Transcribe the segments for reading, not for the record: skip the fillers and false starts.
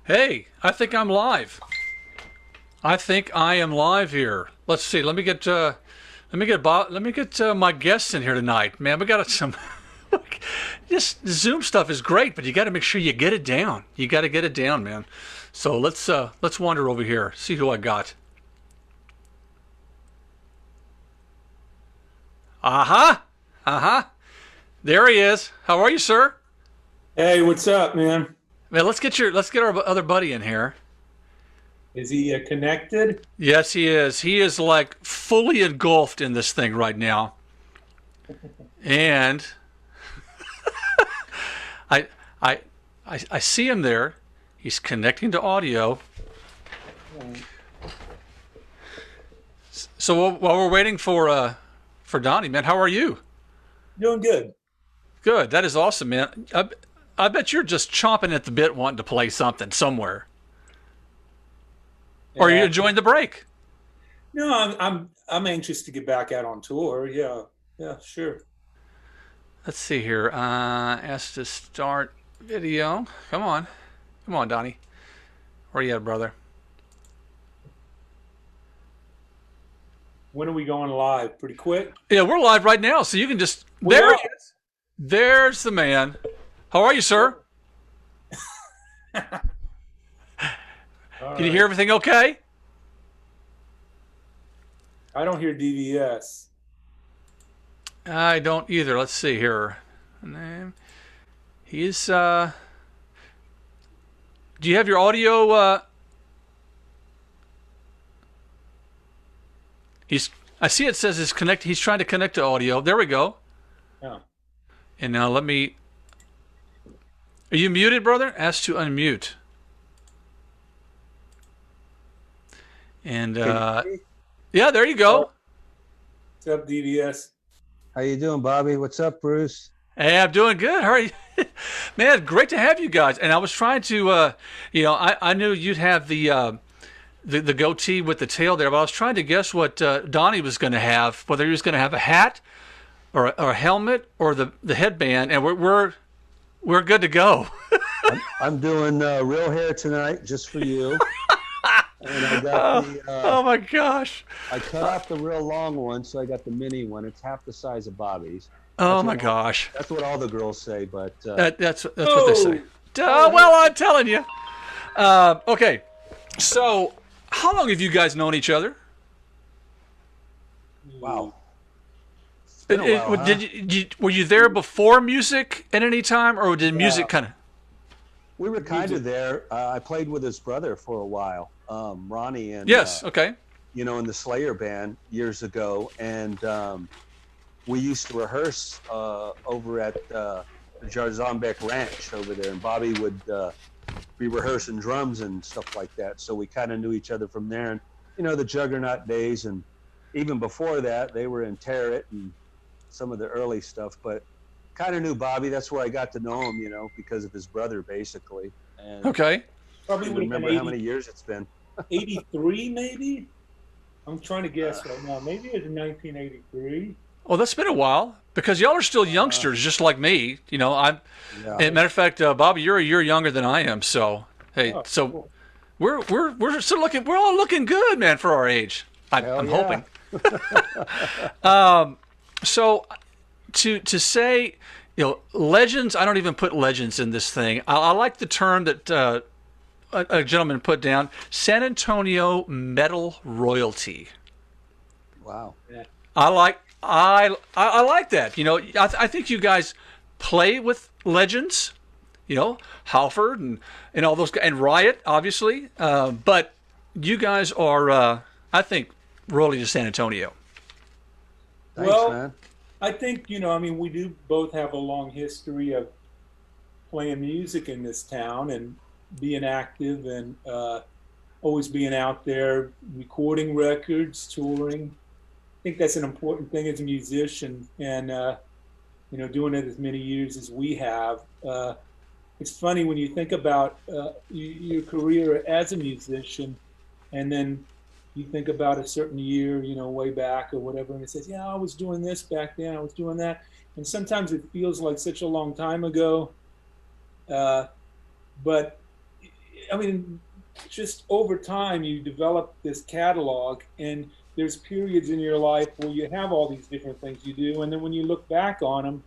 Hey, I think I'm live. I think I am live here. Let's see. Let me get my guests in here tonight. Man, we got some. This Zoom stuff is great, but you got to make sure you get it down. You got to get it down, man. So let's wander over here. See who I got. Aha, aha. There he is. How are you, sir? Hey, what's up, man? Man, let's get our other buddy in here. Is he connected? Yes, he is. He is like fully engulfed in this thing right now. And I, I, I see him there. He's connecting to audio. So while we're waiting for Donnie, man, how are you? Doing good. Good. That is awesome, man. I bet you're just chomping at the bit, wanting to play something somewhere. Or are you Yeah. enjoying the break? No, I'm anxious to get back out on tour. Yeah. Yeah, sure. Let's see here. Ask to start video. Come on, Donnie. Where you at, brother? When are we going live? Pretty quick? Yeah, we're live right now, so you can just. We There are. he is. There's the man. How are you, sir? All Can you hear right. everything okay? I don't hear DVS. I don't either. Let's see here. Name. He's. Do you have your audio? He's. I see it says it's connect. He's trying to connect to audio. There we go. Yeah. And now let me. Are you muted, brother? Ask to unmute. And Can you hear me? yeah, there you Oh, go. what's up, DVS? How you doing, Bobby? What's up, Bruce? Hey, I'm doing good. How are you? Man, great to have you guys. And I was trying to, I knew you'd have the goatee with the tail there, but I was trying to guess what Donnie was going to have, whether he was going to have a hat or a helmet or the headband, and we're good to go. I'm doing real hair tonight just for you, and I got Oh, oh my gosh. I cut off the real long one, so I got the mini one. It's half the size of Bobby's. Oh That's my what all, gosh. that's what all the girls say, but That's what they say. Oh, Well, I'm telling you. Okay, so how long have you guys known each other? wow, it's been a while, huh? Were you there before music at any time, or did music yeah. kind of? We were kind Music. of there. I played with his brother for a while, Ronnie, and Yes. Okay. in the Slayer band years ago, and we used to rehearse over at the Jarzombek Ranch over there, and Bobby would be rehearsing drums and stuff like that. So we kind of knew each other from there, and the Juggernaut days, and even before that, they were in Tarot and some of the early stuff. But kind of knew Bobby. That's where I got to know him, because of his brother, basically. And Okay. Probably I would have been remember how many years it's been. 83, maybe? I'm trying to Uh, guess right now. Maybe it was 1983. Well, that's been a while because y'all are still youngsters, just like me. I'm. yeah. As a matter of fact, Bobby, you're a year younger than I am. So hey, Oh, so cool. we're still looking. We're all looking good, man, for our age. Hell I'm yeah. hoping. So to say, legends. I don't even put legends in this thing. I like the term that a gentleman put down: San Antonio metal royalty. Wow. Yeah. I like that. I think you guys play with legends. Halford and all those guys, and Riot, obviously. But you guys are, I think, royalty to San Antonio. Thanks, Well, man. I think, I mean, we do both have a long history of playing music in this town and being active and always being out there recording records, touring. I think that's an important thing as a musician, and doing it as many years as we have. It's funny when you think about your career as a musician, and then you think about a certain year, way back or whatever, and it says, "Yeah, I was doing this back then. I was doing that," and sometimes it feels like such a long time ago. But I mean, just over time, you develop this catalog, and there's periods in your life where you have all these different things you do, and then when you look back on them,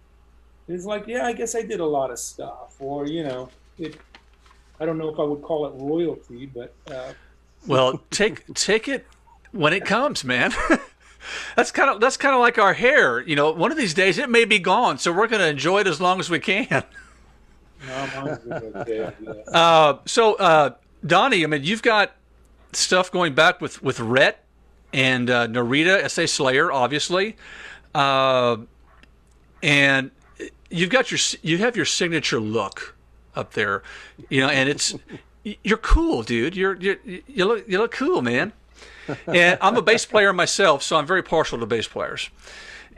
it's like, yeah, I guess I did a lot of stuff, or I don't know if I would call it royalty, but Well, take it when it comes, man. That's kind of like our hair. One of these days it may be gone, so we're going to enjoy it as long as we can. no, mine's okay. Yeah. So, Donnie, I mean, you've got stuff going back with Rhett and Narita, S.A. Slayer, obviously, and you have your signature look up there, and you're cool, dude. You look cool, man. And I'm a bass player myself, so I'm very partial to bass players.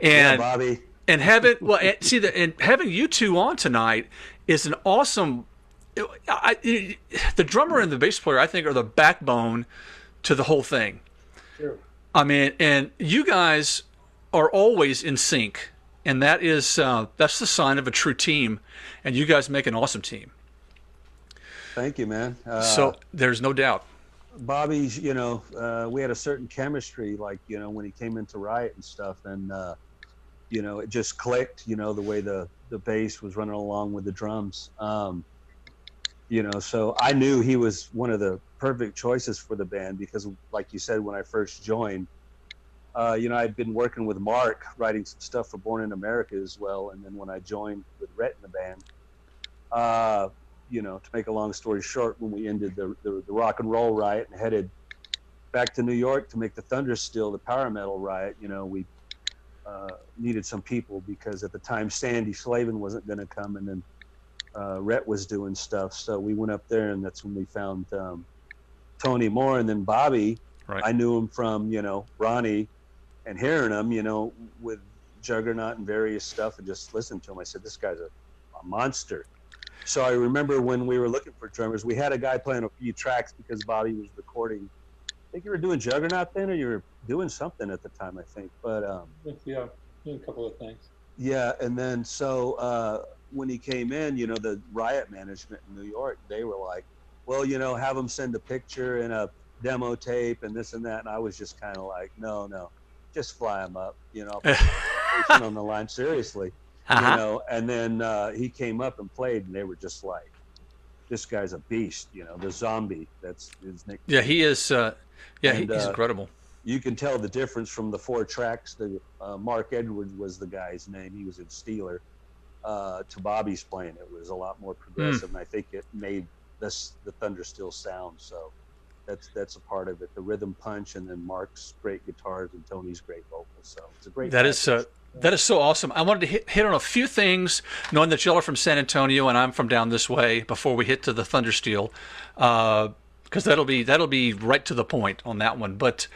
And Yeah, Bobby. and having you two on tonight is an awesome. The drummer and the bass player, I think, are the backbone to the whole thing. Sure. I mean, and you guys are always in sync, and that's the sign of a true team. And you guys make an awesome team. Thank you, man. So there's no doubt. Bobby's, we had a certain chemistry, like, when he came into Riot and stuff, and, it just clicked, the way the bass was running along with the drums. So I knew he was one of the perfect choices for the band because, like you said, when I first joined, I'd been working with Mark, writing some stuff for Born in America as well. And then when I joined with Rhett in the band, to make a long story short, when we ended the rock and roll Riot and headed back to New York to make the Thundersteel, the power metal Riot, we needed some people because at the time Sandy Slavin wasn't going to come, and then Rhett was doing stuff. So we went up there, and that's when we found Tony Moore, and then Bobby. Right. I knew him from Ronnie, and hearing him with Juggernaut and various stuff, and just listened to him. I said, this guy's a monster. So I remember when we were looking for drummers, we had a guy playing a few tracks because Bobby was recording. I think you were doing Juggernaut then, or you were doing something at the time, I think. But Yeah, a couple of things. yeah, and then so when he came in, the Riot management in New York, they were like, well, have him send a picture and a demo tape and this and that. And I was just kind of like, no, just fly him up, on the line, seriously. And then he came up and played, and they were just like, this guy's a beast, the zombie. That's his nickname. Yeah, he is. He's incredible. You can tell the difference from the 4 tracks. Mark Edwards was the guy's name. He was in Steeler. To Bobby's playing, it was a lot more progressive, and I think it made the Thundersteel sound. So that's a part of it. The rhythm punch, and then Mark's great guitars and Tony's great vocals. So it's a great. That is so awesome. I wanted to hit on a few things, knowing that y'all are from San Antonio and I'm from down this way, before we hit to the Thundersteel, because that'll be right to the point on that one. But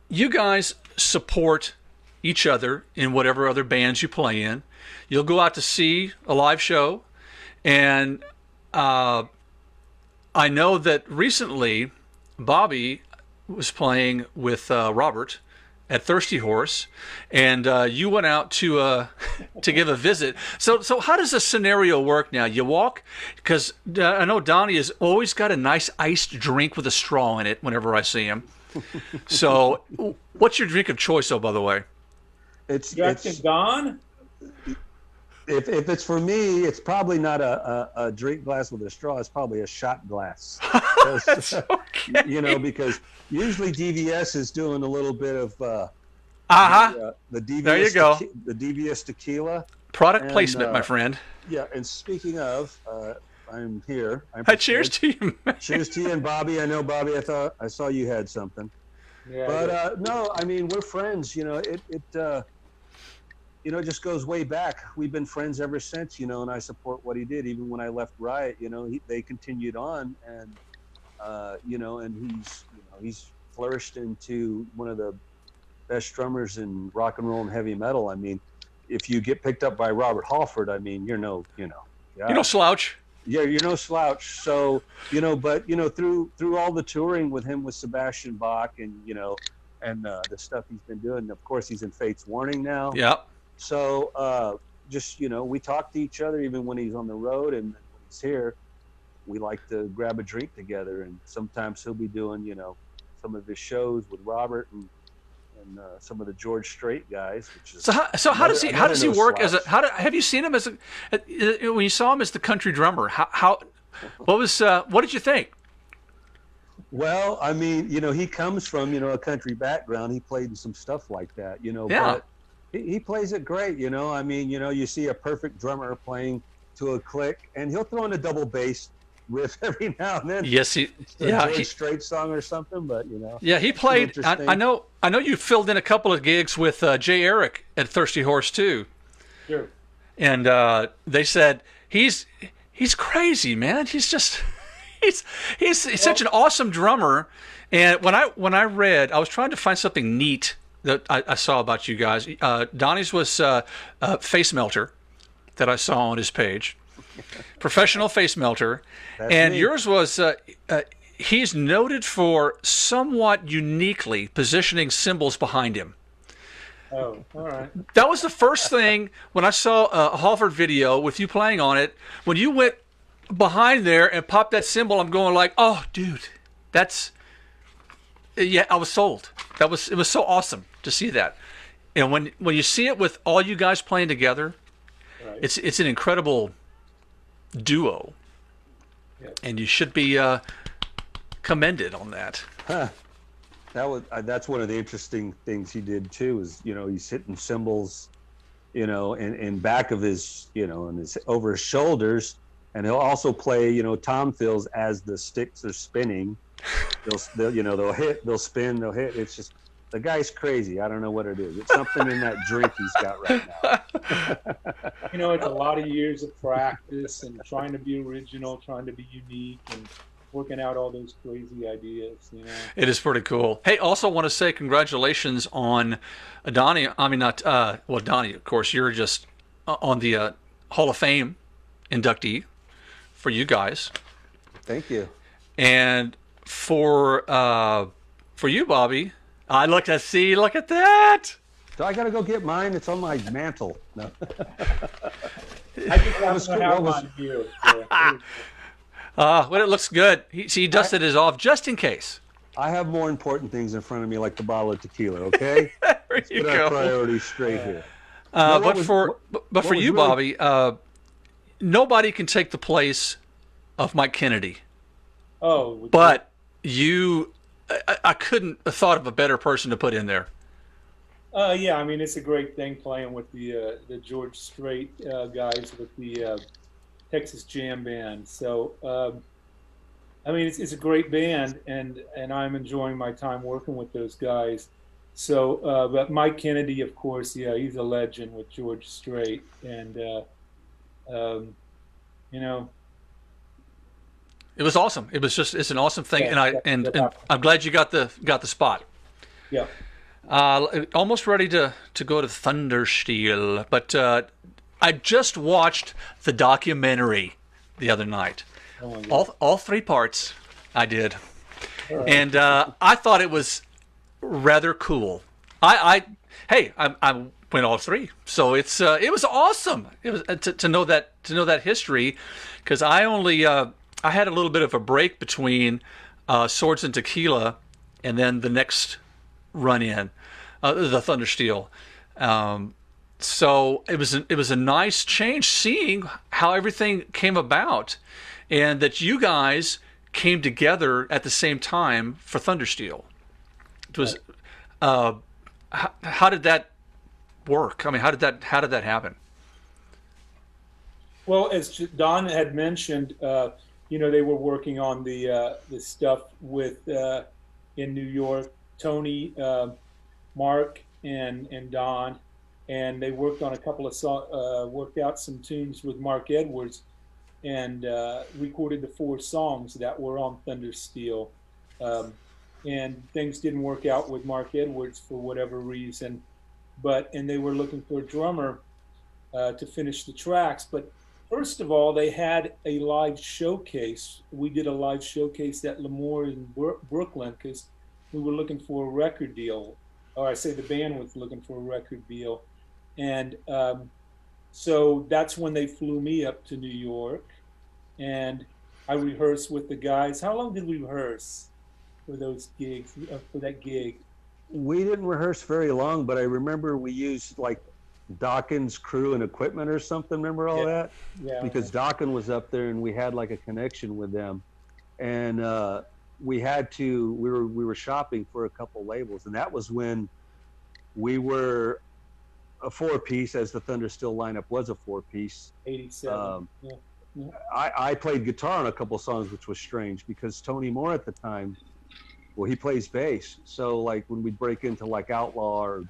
you guys support each other in whatever other bands you play in. You'll go out to see a live show, and I know that recently Bobby was playing with Robert at Thirsty Horse, and you went out to give a visit. So how does the scenario work now? You walk, because I know Donnie has always got a nice iced drink with a straw in it whenever I see him. So what's your drink of choice, by the way? It's Don? If it's for me, it's probably not a drink glass with a straw. It's probably a shot glass. That's okay. Because usually DVS is doing a little bit of the DVS. There you go. The DVS tequila. Product placement, my friend. Yeah, and speaking of, I'm here. Cheers to you, man. Cheers to you, and Bobby. I know, Bobby. I saw you had something. Yeah. But no, I mean, we're friends. It just goes way back. We've been friends ever since, and I support what he did. Even when I left Riot, they continued on, and and he's flourished into one of the best drummers in rock and roll and heavy metal. I mean, if you get picked up by Robert Halford, I mean, you're no slouch. Yeah, you're no slouch. So, but through all the touring with him, with Sebastian Bach, and and the stuff he's been doing. Of course, he's in Fate's Warning now. Yeah. So just we talk to each other even when he's on the road, and when he's here. we like to grab a drink together, and sometimes he'll be doing, some of his shows with Robert and some of the George Strait guys, which is how does he no work slouch. have you seen him as when you saw him as the country drummer? What did you think? Well, I mean, he comes from, a country background. He played in some stuff like that, Yeah. but he plays it great, I mean, you see a perfect drummer playing to a click, and he'll throw in a double bass riff every now and then. Yes, George Strait song or something, but Yeah, he played. I know you filled in a couple of gigs with Jay Eric at Thirsty Horse too. Sure. And they said he's crazy, man. He's just he's such an awesome drummer. And when I read, I was trying to find something neat that I saw about you guys. Donnie's was Face Melter that I saw on his page, professional face melter. That's And me. yours was he's noted for somewhat uniquely positioning cymbals behind him. Oh, all right. That was the first thing when I saw a Halford video with you playing on it. When you went behind there and popped that cymbal, I'm going like, oh, dude, I was sold. It was so awesome to see that. And when you see it with all you guys playing together, Right. it's an incredible duo. Yep. And you should be commended on that. That's one of the interesting things he did too. Is he's hitting cymbals, in back of his, and his over his shoulders, and he'll also play, tom fills as the sticks are spinning. They'll hit, they'll spin, they'll hit. It's just, the guy's crazy. I don't know what it is. It's something in that drink he's got right now. It's a lot of years of practice and trying to be original, trying to be unique, and working out all those crazy ideas. It is pretty cool. Hey, also want to say congratulations on Donnie. I mean, not Donnie. Of course, you're just on the Hall of Fame inductee for you guys, Thank you. and for you, Bobby. Look at that. So I got to go get mine. It's on my mantle. No. I think I was have mine here. Well, it looks good. He dusted his off just in case. I have more important things in front of me, like the bottle of tequila. Okay, There you put our go. priorities straight here. But for was you, really- Bobby, nobody can take the place of Mike Kennedy. Oh, But I couldn't have thought of a better person to put in there. yeah. I mean, it's a great thing playing with the George Strait guys with the Texas Jam Band. So, I mean, it's a great band, and I'm enjoying my time working with those guys. So, but Mike Kennedy, of course, yeah, he's a legend with George Strait, and It was awesome. It's an awesome thing, Yeah, and yeah. I'm glad you got the spot. yeah. Almost ready to go to Thundersteel, but I just watched the documentary the other night. Oh my God. All three parts I did, All right. and I thought it was rather cool. I went all three, so it was awesome. It was to know that history, because I had a little bit of a break between Swords and Tequila, and then the next run in, the Thundersteel. So it was a nice change seeing how everything came about, and that you guys came together at the same time for Thundersteel. It was how did that work? I mean, how did that happen? Well, as Don had mentioned, they were working on the stuff with in New York. Tony, Mark, and Don, and they worked on a couple of worked out some tunes with Mark Edwards, and recorded the 4 songs that were on Thundersteel. And things didn't work out with Mark Edwards for whatever reason, and they were looking for a drummer to finish the tracks. But first of all, they had a live showcase. We did a live showcase at Lemoore in Brooklyn because we were looking for a record deal, or I say the band was looking for a record deal. And so that's when they flew me up to New York. And I rehearsed with the guys. How long did we rehearse for those gigs, for that gig? We didn't rehearse very long, but I remember we used like Dawkins' crew and equipment or something. Remember all Yeah, that? yeah. Because Dawkins was up there and we had like a connection with them. And we had to, we were shopping for a couple labels. And that was when we were a four-piece, as the Thundersteel lineup was a four-piece. 87. Yeah. Yeah. I played guitar on a couple songs, which was strange because Tony Moore at the time, well, he plays bass. So like when we'd break into like Outlaw or,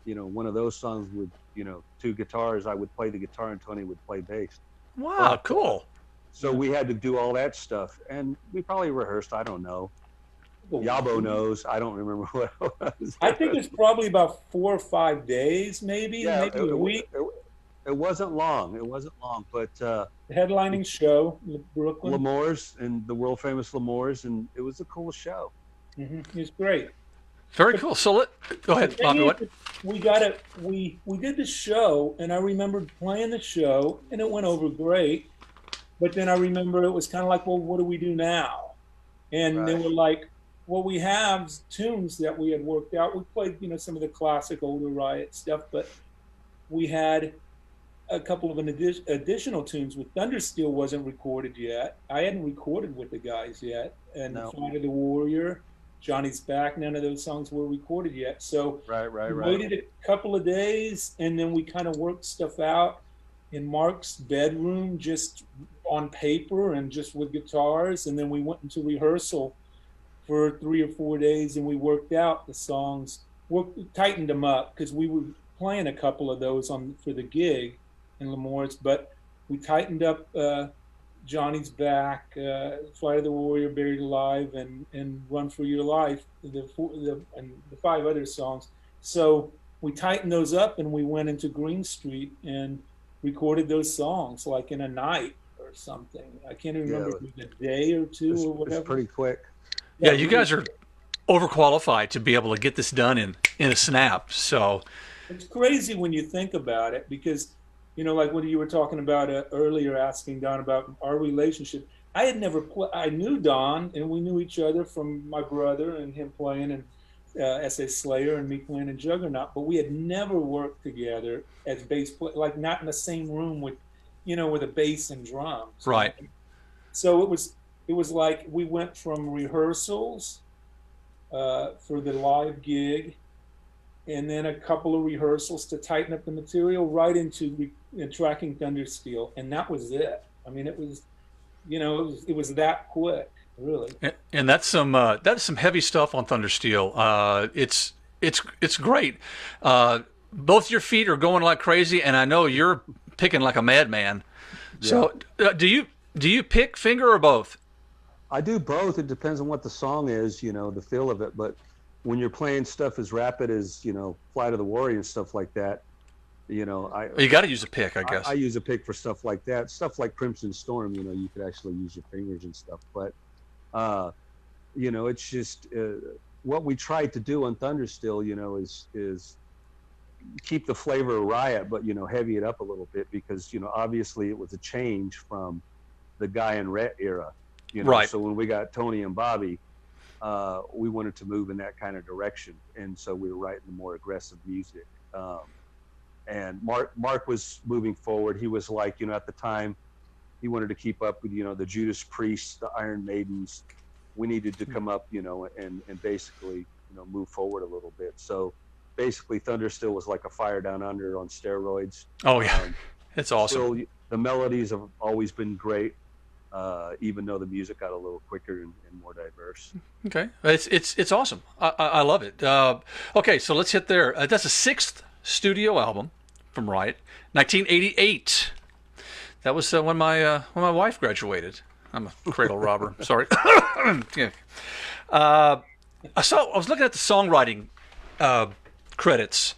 you know, one of those songs with, you know, two guitars, I would play the guitar and Tony would play bass. Wow, cool. So we had to do all that stuff. And we probably rehearsed, I don't know. Well, Yabo knows. I don't remember what it was. I think it's probably about 4 or 5 days, maybe, Yeah, maybe a week. It wasn't long. It wasn't long, but Headlining show, Brooklyn. L'Amour's and the world famous L'Amour's, and it was a cool show. It was great. Very cool. So go ahead, Bobby. What? We got it. We did the show, and I remember playing the show, and it went over great. But then I remember it was kind of like, well, what do we do now? And they were like, well, we have tunes that we had worked out. We played, you know, some of the classic older Riot stuff, but we had a couple of additional tunes with Thundersteel wasn't recorded yet. I hadn't recorded with the guys yet, and Flight of the Warrior, Johnny's Back, none of those songs were recorded yet. So we waited a couple of days, and then we kind of worked stuff out in Mark's bedroom, just on paper and just with guitars. And then we went into rehearsal for 3 or 4 days, and we worked out the songs, tightened them up because we were playing a couple of those for the gig in L'Amour's, but we tightened up Johnny's Back, Flight of the Warrior, Buried Alive, and Run for Your Life, and the 5 other songs. So we tightened those up, and we went into Green Street and recorded those songs like in a night or something. I can't even remember if it was a day or two or whatever. It's pretty quick. Yeah, you guys are overqualified to be able to get this done in a snap. So it's crazy when you think about it, because, you know, like what you were talking about earlier, asking Don about our relationship. I had never I knew Don, and we knew each other from my brother and him playing in S.A. Slayer and me playing in Juggernaut, but we had never worked together as bass players, like not in the same room with, you know, with a bass and drums. Right. So it was like we went from rehearsals for the live gig, and then a couple of rehearsals to tighten up the material, right into tracking Thundersteel, and that was it. I mean, it was, you know, it was that quick, really. And that's some heavy stuff on Thundersteel. It's great. Both your feet are going like crazy, and I know you're picking like a madman. Yeah. So do you pick finger or both? I do both. It depends on what the song is, you know, the feel of it. But when you're playing stuff as rapid as, you know, Flight of the Warrior and stuff like that, you know, you got to use a pick, I guess. I use a pick for stuff like that. Stuff like Crimson Storm, you know, you could actually use your fingers and stuff. But, you know, it's just what we tried to do on Thundersteel, you know, is keep the flavor of Riot, but, you know, heavy it up a little bit because, you know, obviously it was a change from the Guy and Rhett era. You know? Right. So when we got Tony and Bobby, we wanted to move in that kind of direction, and so we were writing the more aggressive music. And Mark was moving forward. He was like, you know, at the time, he wanted to keep up with, you know, the Judas Priests, the Iron Maidens. We needed to come up, you know, and basically, you know, move forward a little bit. So basically, Thundersteel was like a Fire Down Under on steroids. Oh yeah, it's awesome. Still, the melodies have always been great. Even though the music got a little quicker and more diverse. Okay, it's awesome. I love it. Okay, so let's hit there. That's the 6th studio album from Riot, 1988. That was when my wife graduated. I'm a cradle robber. Sorry. Yeah. I was looking at the songwriting credits.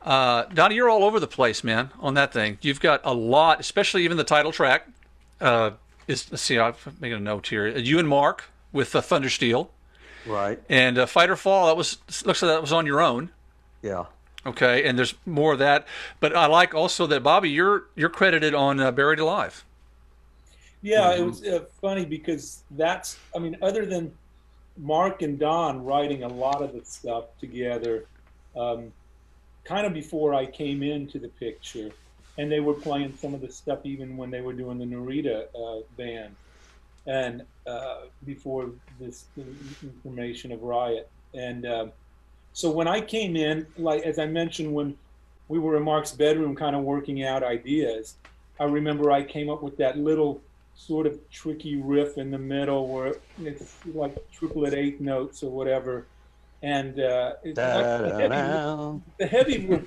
Donnie, you're all over the place, man, on that thing. You've got a lot, especially even the title track. Let's see, I'm making a note here. You and Mark with Thundersteel, right? And Fight or Fall. Looks like that was on your own. Yeah. Okay, and there's more of that. But I like also that Bobby, you're credited on Buried Alive. Yeah, it was funny because I mean, other than Mark and Don writing a lot of the stuff together, um, kind of before I came into the picture, and they were playing some of the stuff even when they were doing the Narita band, and before this information of Riot. And so when I came in, like as I mentioned, when we were in Mark's bedroom, kind of working out ideas, I remember I came up with that little sort of tricky riff in the middle where it's like triplet eighth notes or whatever, and it's like the heavy riff.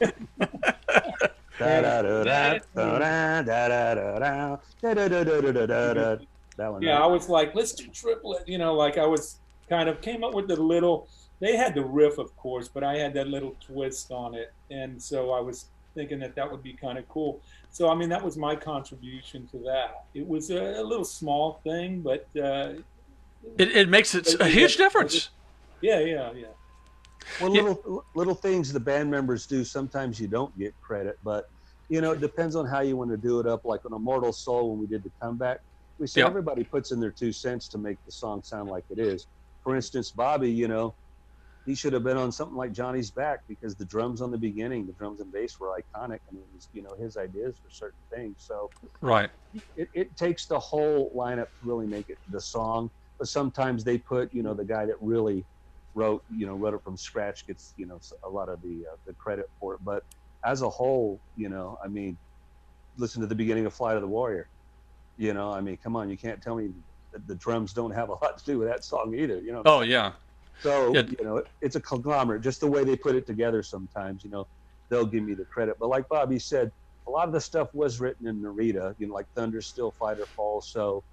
That one. Yeah, I was like, let's do triplet. You know, like I was kind of came up with the little. They had the riff, of course, but I had that little twist on it, and so I was thinking that that would be kind of cool. So I mean, that was my contribution to that. It was a little small thing, but it makes it a huge difference. Yeah, yeah, yeah. Well, little things the band members do. Sometimes you don't get credit, but you know, it depends on how you want to do it up. Like on Immortal Soul, when we did the comeback, we said everybody puts in their 2 cents to make the song sound like it is. For instance, Bobby, you know, he should have been on something like Johnny's Back because the drums on the beginning, the drums and bass were iconic, and it was, you know, his ideas for certain things. So right, it takes the whole lineup to really make it the song. But sometimes they put, you know, the guy that really wrote it from scratch gets, you know, a lot of the credit for it. But as a whole, you know, I mean, listen to the beginning of Flight of the Warrior. You know, I mean, come on, you can't tell me that the drums don't have a lot to do with that song either. You know. Oh yeah. So, you know, it's a conglomerate, just the way they put it together sometimes, you know, they'll give me the credit. But like Bobby said, a lot of the stuff was written in Narita, you know, like Thundersteel, Fighter Fall. So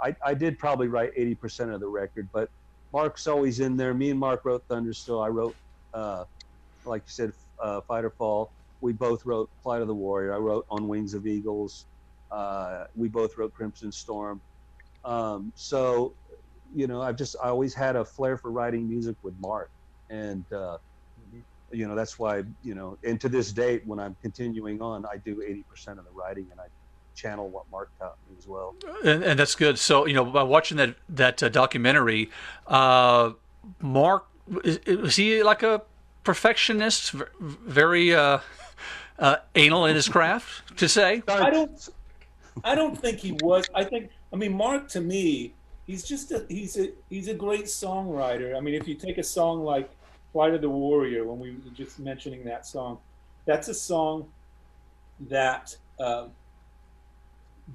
I did probably write 80% of the record, but Mark's always in there. Me and Mark wrote Thundersteel. I wrote, like you said, Fighter Fall. We both wrote Flight of the Warrior. I wrote On Wings of Eagles. We both wrote Crimson Storm. So, you know, I always had a flair for writing music with Mark, and you know, that's why, you know, and to this date, when I'm continuing on, I do 80% of the writing, and I channel what Mark taught me as well. And that's good. So, you know, by watching that documentary, Mark, was he like a perfectionist, very anal in his craft, to say? I don't think he was. I mean, Mark, to me, he's a great songwriter. I mean, if you take a song like Flight of the Warrior, when we were just mentioning that song, that's a song that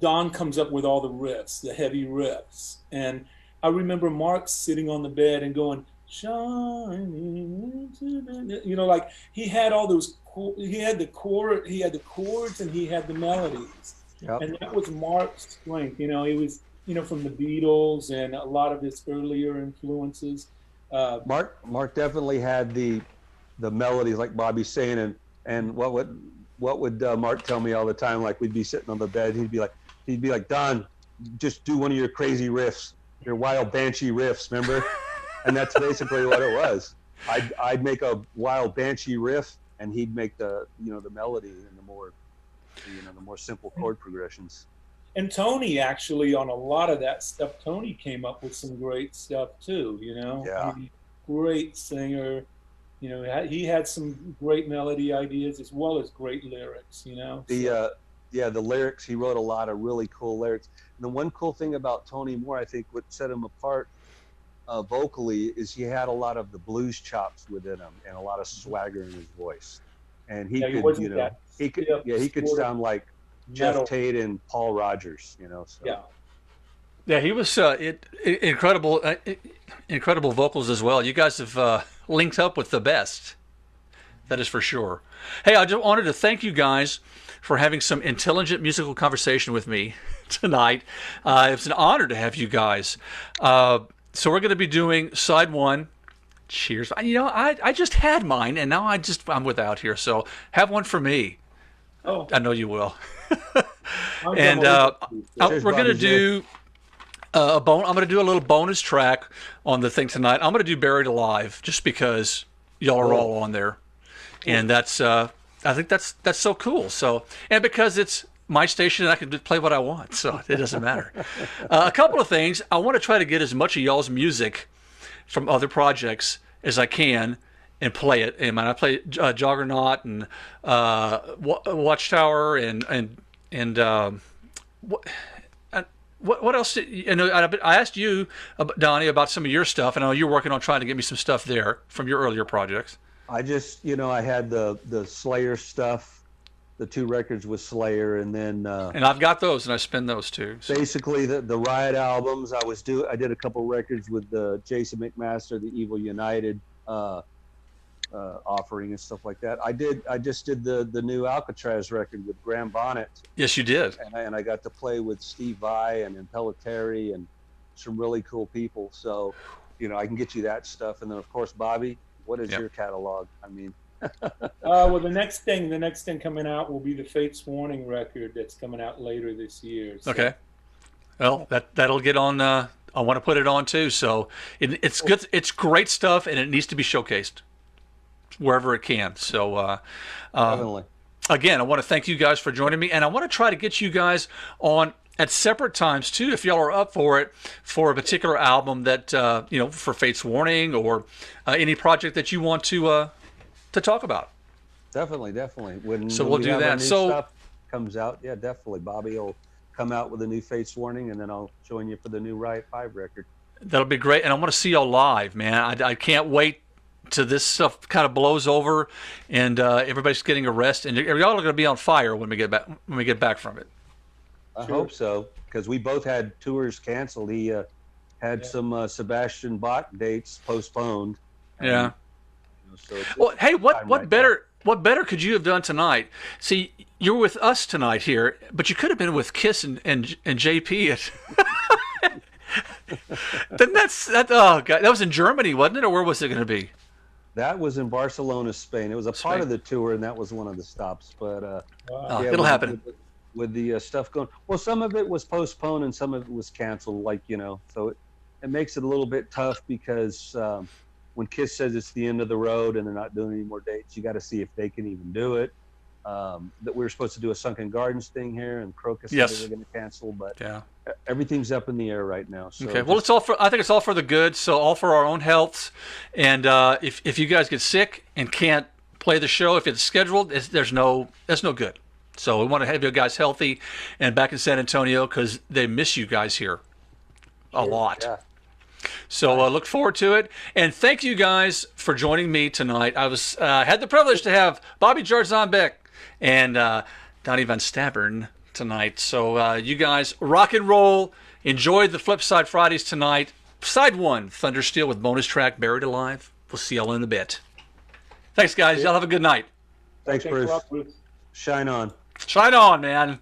Don comes up with all the riffs, the heavy riffs. And I remember Mark sitting on the bed and going, shining, you know, like he had all those, he had the chords and he had the melodies. Yep. And that was Mark's strength. You know, he was, you know, from the Beatles and a lot of his earlier influences. Mark definitely had the melodies, like Bobby's saying, and what would Mark tell me all the time? Like, we'd be sitting on the bed, he'd be like, Don, just do one of your crazy riffs, your wild banshee riffs, remember? And that's basically what it was. I'd make a wild banshee riff, and he'd make the melody and the more simple chord progressions. And Tony, actually, on a lot of that stuff, Tony came up with some great stuff too, you know? Yeah. Great singer. You know, he had some great melody ideas as well as great lyrics, you know? The lyrics, he wrote a lot of really cool lyrics. And the one cool thing about Tony Moore, I think what set him apart vocally, is he had a lot of the blues chops within him and a lot of swagger in his voice. And he could sound like Jeff Tate and Paul Rogers, you know. So. Yeah, he was incredible vocals as well. You guys have linked up with the best. That is for sure. Hey, I just wanted to thank you guys for having some intelligent musical conversation with me tonight. It was an honor to have you guys. So we're going to be doing side one. Cheers. You know, I just had mine, and now I'm without here. So have one for me. Oh, I know you will. And we're going to do I'm going to do a little bonus track on the thing tonight. I'm going to do Buried Alive just because y'all are all on there, and that's I think that's so cool. So, and because it's my station and I can play what I want, so it doesn't matter. A couple of things. I want to try to get as much of y'all's music from other projects as I can and play it. And I play Juggernaut and Watchtower and what else? You know, I asked you, Donnie, about some of your stuff, and I know you're working on trying to get me some stuff there from your earlier projects. I just, I had the Slayer stuff, the 2 records with Slayer, and then and I've got those, and I spin those too. So. Basically, the Riot albums. I did a couple records with Jason McMaster, the Evil United offering and stuff like that. I just did the new Alcatraz record with Graham Bonnet. Yes, you did. And I got to play with Steve Vai and Impellitteri and some really cool people. So, I can get you that stuff. And then, of course, Bobby, what is your catalog? I mean, well, the next thing coming out will be the Fates Warning record that's coming out later this year. So. Okay. Well, that'll get on. I want to put it on too. So it's good. It's great stuff, and it needs to be showcased wherever it can. So, definitely. Again, I want to thank you guys for joining me, and I want to try to get you guys on at separate times too, if y'all are up for it, for a particular album that for Fates Warning or any project that you want to talk about. Definitely. When we'll do that. New stuff comes out, yeah, definitely. Bobby will come out with a new Fates Warning, and then I'll join you for the new Riot 5 record. That'll be great, and I want to see y'all live, man. I can't wait till this stuff kind of blows over and everybody's getting a rest, and y'all are going to be on fire when we get back from it. I hope so, because we both had tours canceled. He had some Sebastian Bach dates postponed. Yeah. So well, hey, what better could you have done tonight? See, you're with us tonight here, but you could have been with Kiss and JP. Then oh God, that was in Germany, wasn't it, or where was it going to be? That was in Barcelona, Spain. It was a part of the tour, and that was one of the stops. But it'll happen. With the stuff going, well, some of it was postponed and some of it was canceled. So it makes it a little bit tough because when Kiss says it's the end of the road and they're not doing any more dates, you got to see if they can even do it. That we were supposed to do a Sunken Gardens thing here, and Crocus said they were going to cancel, but everything's up in the air right now. So okay, well, I think it's all for the good. So all for our own health, and if you guys get sick and can't play the show, if it's scheduled, that's no good. So we want to have you guys healthy and back in San Antonio because they miss you guys here a lot. Yeah. So look forward to it. And thank you guys for joining me tonight. I had the privilege to have Bobby Jarzombek and Donnie Van Stavern tonight. So you guys rock and roll. Enjoy the Flipside Fridays tonight. Side 1, Thundersteel with bonus track Buried Alive. We'll see y'all in a bit. Thanks, guys. Y'all have a good night. Thanks, Bruce. Shine on. Shine on, man.